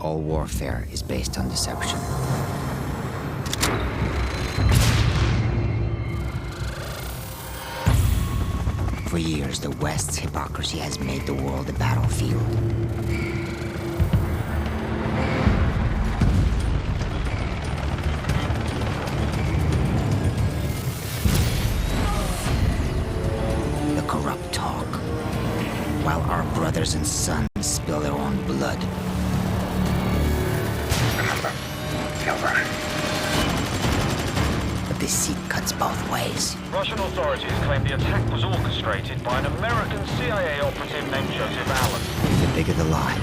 all warfare is based on deception. For years, the West's hypocrisy has made the world a battlefield. The corrupt talk, while our brothers and sons spill their own blood. But deceit cuts both ways. Russian authorities claim the attack was orchestrated by an American CIA operative named Joseph Allen. The bigger the lie,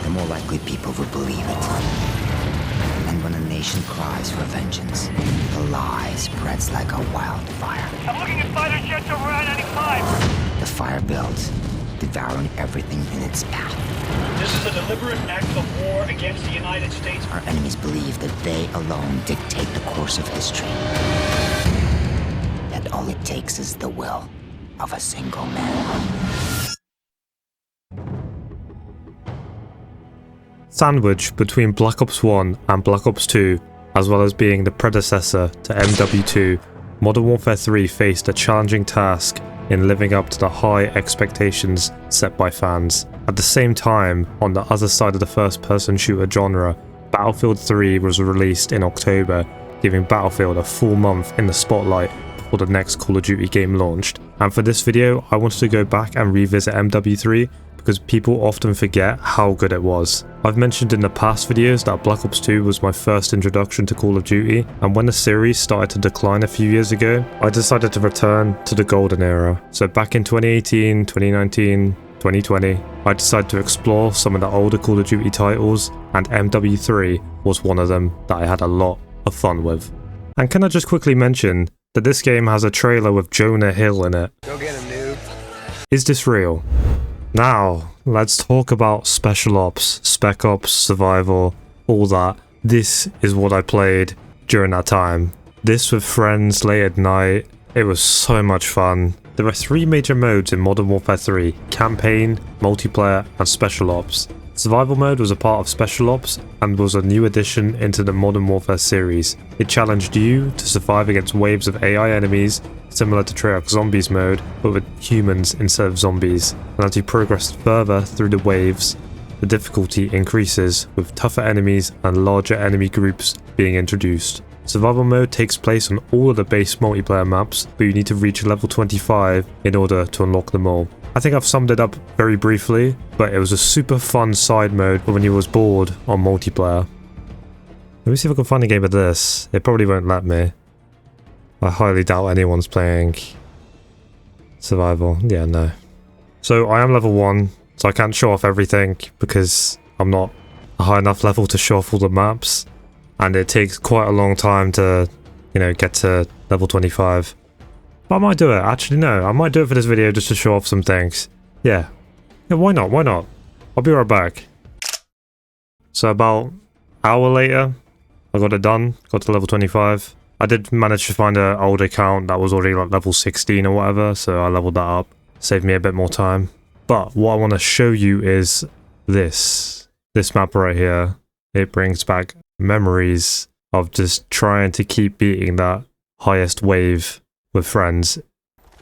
the more likely people will believe it. And when a nation cries for vengeance, the lie spreads like a wildfire. I'm looking at fighter jets over I-95. The fire builds, devouring everything in its path. This is a deliberate act of war against the United States. Our enemies believe that they alone dictate the course of history. That all it takes is the will of a single man. Sandwiched between Black Ops 1 and Black Ops 2, as well as being the predecessor to MW2, Modern Warfare 3 faced a challenging task in living up to the high expectations set by fans. At the same time, on the other side of the first-person shooter genre, Battlefield 3 was released in October, giving Battlefield a full month in the spotlight before the next Call of Duty game launched. And for this video, I wanted to go back and revisit MW3 because people often forget how good it was. I've mentioned in the past videos that Black Ops 2 was my first introduction to Call of Duty, and when the series started to decline a few years ago, I decided to return to the golden era. So back in 2018, 2019, 2020, I decided to explore some of the older Call of Duty titles, and MW3 was one of them that I had a lot of fun with. And can I just quickly mention that this game has a trailer with Jonah Hill in it. Go get him, noob. Is this real? Now, let's talk about Special Ops, Spec Ops, Survival, all that. This is what I played during that time. This with friends late at night. It was so much fun. There are 3 major modes in Modern Warfare 3, Campaign, Multiplayer, and Special Ops. Survival mode was a part of Special Ops and was a new addition into the Modern Warfare series. It challenged you to survive against waves of AI enemies, similar to Treyarch Zombies mode, but with humans instead of zombies. And as you progressed further through the waves, the difficulty increases, with tougher enemies and larger enemy groups being introduced. Survival mode takes place on all of the base multiplayer maps, but you need to reach level 25 in order to unlock them all. I think I've summed it up very briefly, but it was a super fun side mode when you was bored on multiplayer. Let me see if I can find a game of this. It probably won't let me. I highly doubt anyone's playing survival. Yeah, no. So I am level 1, so I can't show off everything because I'm not a high enough level to show off all the maps. And it takes quite a long time to, get to level 25. But I might do it. Actually, no. I might do it for this video just to show off some things. Yeah. Yeah, why not? Why not? I'll be right back. So about an hour later, I got it done. Got to level 25. I did manage to find an old account that was already like level 16 or whatever, so I leveled that up. Saved me a bit more time. But what I want to show you is this. This map right here. It brings back memories of just trying to keep beating that highest wave with friends.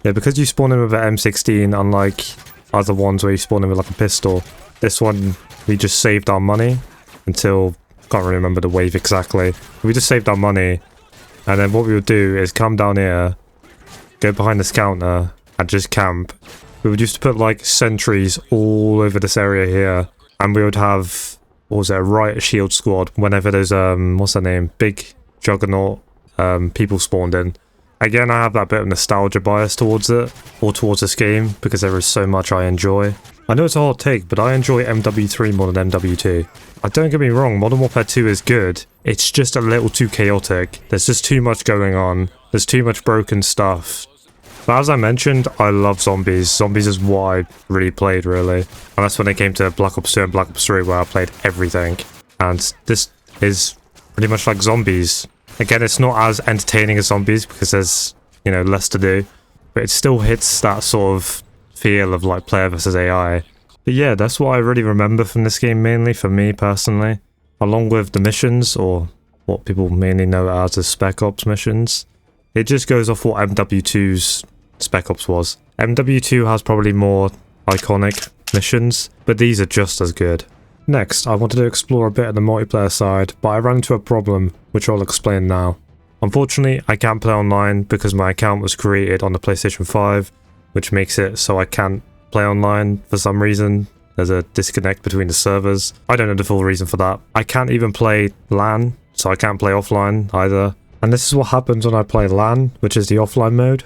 Yeah, because you spawn in with an M16, unlike other ones where you spawn in with like a pistol, this one we just saved our money until, can't really remember the wave exactly. We just saved our money, and then what we would do is come down here, go behind this counter, and just camp. We would used to put like sentries all over this area here, and we would have, what was it, a riot shield squad whenever those what's their name, big juggernaut people spawned in. Again, I have that bit of nostalgia bias towards it, or towards this game, because there is so much I enjoy. I know it's a hot take, but I enjoy MW3 more than MW2. Don't get me wrong, Modern Warfare 2 is good, it's just a little too chaotic. There's just too much going on, there's too much broken stuff. But as I mentioned, I love zombies. Zombies is what I really played, really. And that's when it came to Black Ops 2 and Black Ops 3, where I played everything. And this is pretty much like zombies. Again, it's not as entertaining as zombies because there's, less to do. But it still hits that sort of feel of like player versus AI. But yeah, that's what I really remember from this game mainly for me personally, along with the missions, or what people mainly know as the Spec Ops missions. It just goes off what MW2's Spec Ops was. MW2 has probably more iconic missions, but these are just as good. Next, I wanted to explore a bit of the multiplayer side, but I ran into a problem, which I'll explain now. Unfortunately, I can't play online because my account was created on the PlayStation 5, which makes it so I can't play online for some reason. There's a disconnect between the servers. I don't know the full reason for that. I can't even play LAN, so I can't play offline either. And this is what happens when I play LAN, which is the offline mode.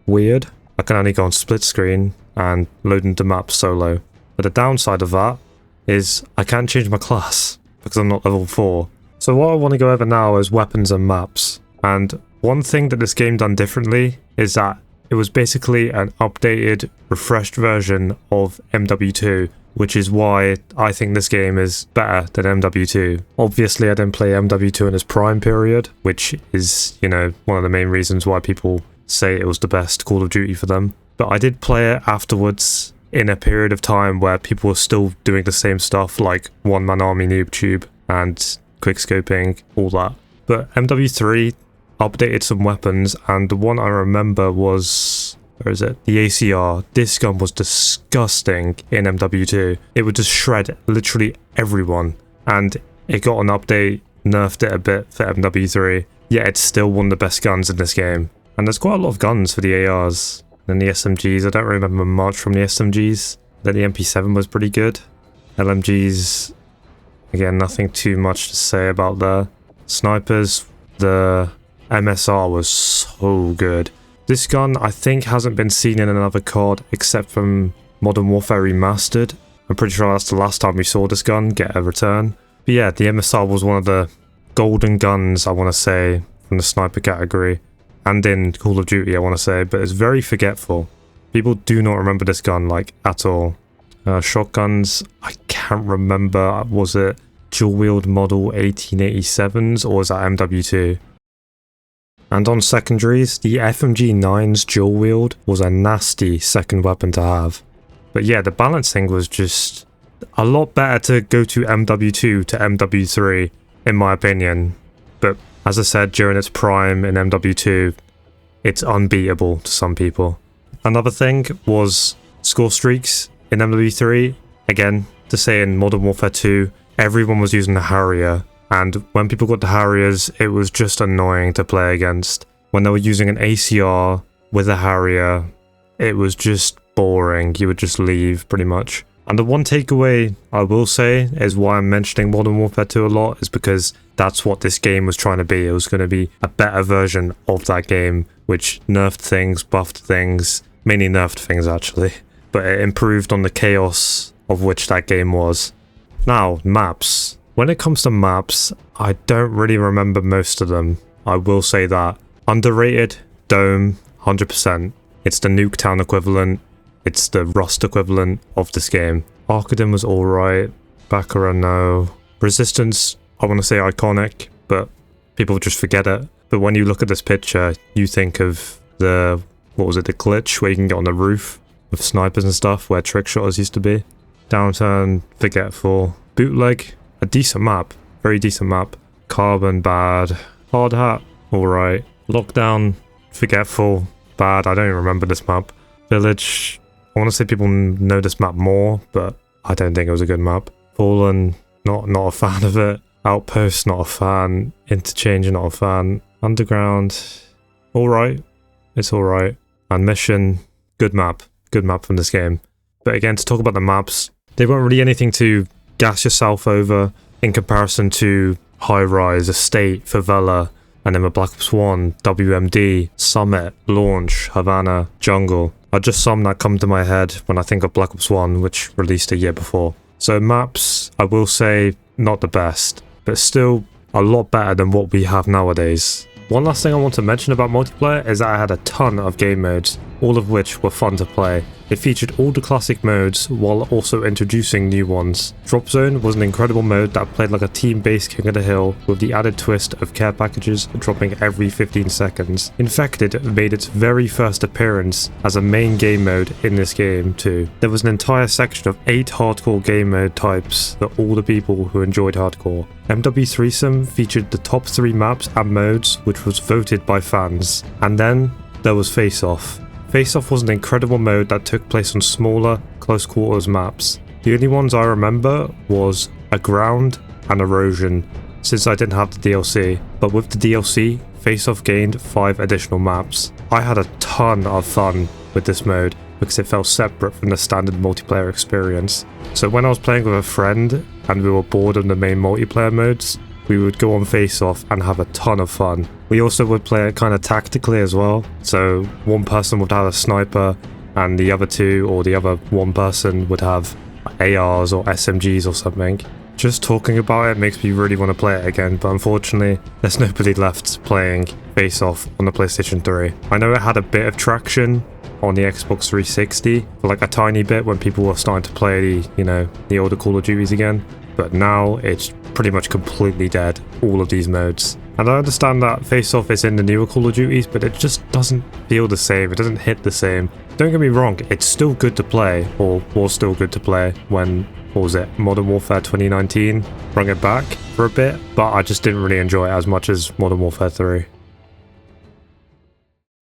Weird. I can only go on split screen and load into maps solo. But the downside of that is I can't change my class because I'm not level 4. So what I want to go over now is weapons and maps. And one thing that this game done differently is that it was basically an updated, refreshed version of MW2, which is why I think this game is better than MW2. Obviously, I didn't play MW2 in its prime period, which is, you know, one of the main reasons why people say it was the best Call of Duty for them. But I did play it afterwards in a period of time where people were still doing the same stuff, like one-man army noob tube and quickscoping, all that. But MW3 updated some weapons, and the one I remember was, where is it? The ACR. This gun was disgusting in MW2. It would just shred literally everyone, and it got an update, nerfed it a bit for MW3, yet it's still one of the best guns in this game. And there's quite a lot of guns for the ARs. And the SMGs, I don't remember much from the SMGs. Then the MP7 was pretty good. LMGs, again, nothing too much to say about there. Snipers, the MSR was so good. This gun, I think, hasn't been seen in another COD except from Modern Warfare Remastered. I'm pretty sure that's the last time we saw this gun get a return. But yeah, the MSR was one of the golden guns, I want to say, from the sniper category. And in Call of Duty, I want to say, but it's very forgetful. People do not remember this gun, like, at all. Shotguns, I can't remember, was it dual wield model 1887s, or was that MW2? And on secondaries, the FMG9's dual wield was a nasty second weapon to have. But yeah, the balancing was just a lot better to go to MW2 to MW3, in my opinion. But as I said, during its prime in MW2, it's unbeatable to some people. Another thing was score streaks in MW3. Again, to say in Modern Warfare 2, everyone was using the Harrier, and when people got the Harriers, it was just annoying to play against. When they were using an ACR with a Harrier, it was just boring. You would just leave, pretty much. And the one takeaway I will say is why I'm mentioning Modern Warfare 2 a lot is because that's what this game was trying to be. It was going to be a better version of that game, which nerfed things, buffed things, mainly nerfed things actually, but it improved on the chaos of which that game was. Now, maps. When it comes to maps, I don't really remember most of them. I will say that. Underrated, Dome, 100%. It's the Nuketown equivalent. It's the Rust equivalent of this game. Arcaden was alright. Baccarat, no. Resistance, I want to say iconic, but people just forget it. But when you look at this picture, you think of the, what was it, the glitch where you can get on the roof with snipers and stuff, where Trickshotters used to be. Downturn, forgetful. Bootleg, a decent map. Very decent map. Carbon, bad. Hard Hat, alright. Lockdown, forgetful, bad. I don't even remember this map. Village, I want to say people know this map more, but I don't think it was a good map. Fallen, not a fan of it. Outpost, not a fan. Interchange, not a fan. Underground, alright. It's alright. And Mission, good map. Good map from this game. But again, to talk about the maps, they weren't really anything to gas yourself over in comparison to High Rise, Estate, Favela, and then with Black Ops 1, WMD, Summit, Launch, Havana, Jungle are just some that come to my head when I think of Black Ops 1, which released a year before. So maps, I will say, not the best, but still a lot better than what we have nowadays. One last thing I want to mention about multiplayer is that I had a ton of game modes. all of which were fun to play. It featured all the classic modes while also introducing new ones. Drop Zone was an incredible mode that played like a team-based King of the Hill with the added twist of care packages dropping every 15 seconds. Infected made its very first appearance as a main game mode in this game too. There was an entire section of 8 hardcore game mode types for all the people who enjoyed hardcore. MW3 Sim featured the top 3 maps and modes which was voted by fans. And then there was Face Off. Face Off was an incredible mode that took place on smaller, close quarters maps. The only ones I remember was Aground and Erosion, since I didn't have the DLC, but with the DLC, Face Off gained 5 additional maps. I had a ton of fun with this mode because it felt separate from the standard multiplayer experience. So when I was playing with a friend and we were bored of the main multiplayer modes, we would go on Face Off and have a ton of fun. We also would play it kind of tactically as well, so one person would have a sniper and the other two or the other one person would have ARs or SMGs or something. Just talking about it makes me really want to play it again, but unfortunately there's nobody left playing Face Off on the PlayStation 3. I know it had a bit of traction on the Xbox 360 for like a tiny bit when people were starting to play the older Call of Duties again, but now it's pretty much completely dead, all of these modes. And I understand that Face Off is in the newer Call of Duties, but it just doesn't feel the same, it doesn't hit the same. Don't get me wrong, it's still good to play, or was still good to play when, what was it, Modern Warfare 2019 brought it back for a bit, but I just didn't really enjoy it as much as Modern Warfare 3.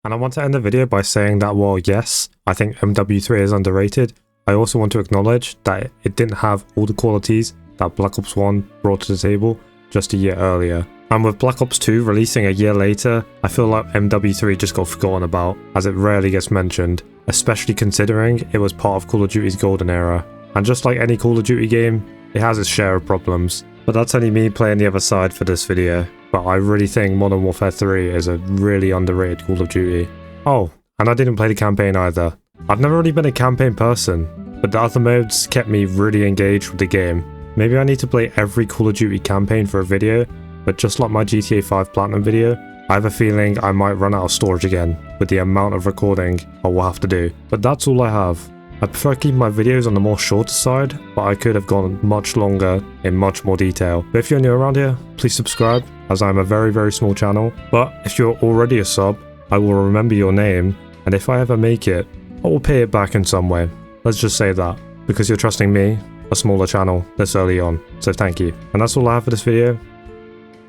And I want to end the video by saying that while yes, I think MW3 is underrated, I also want to acknowledge that it didn't have all the qualities that Black Ops 1 brought to the table just a year earlier. And with Black Ops 2 releasing a year later, I feel like MW3 just got forgotten about, as it rarely gets mentioned, especially considering it was part of Call of Duty's golden era. And just like any Call of Duty game, it has its share of problems. But that's only me playing the other side for this video. But I really think Modern Warfare 3 is a really underrated Call of Duty. Oh, and I didn't play the campaign either. I've never really been a campaign person, but the other modes kept me really engaged with the game. Maybe I need to play every Call of Duty campaign for a video, but just like my GTA 5 Platinum video, I have a feeling I might run out of storage again with the amount of recording I will have to do. But that's all I have. I prefer keeping my videos on the more shorter side, but I could have gone much longer in much more detail. But if you're new around here, please subscribe, as I'm a very, very small channel. But if you're already a sub, I will remember your name, and if I ever make it, I will pay it back in some way. Let's just say that, because you're trusting me, a smaller channel, this early on. So thank you. And that's all I have for this video.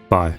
Bye.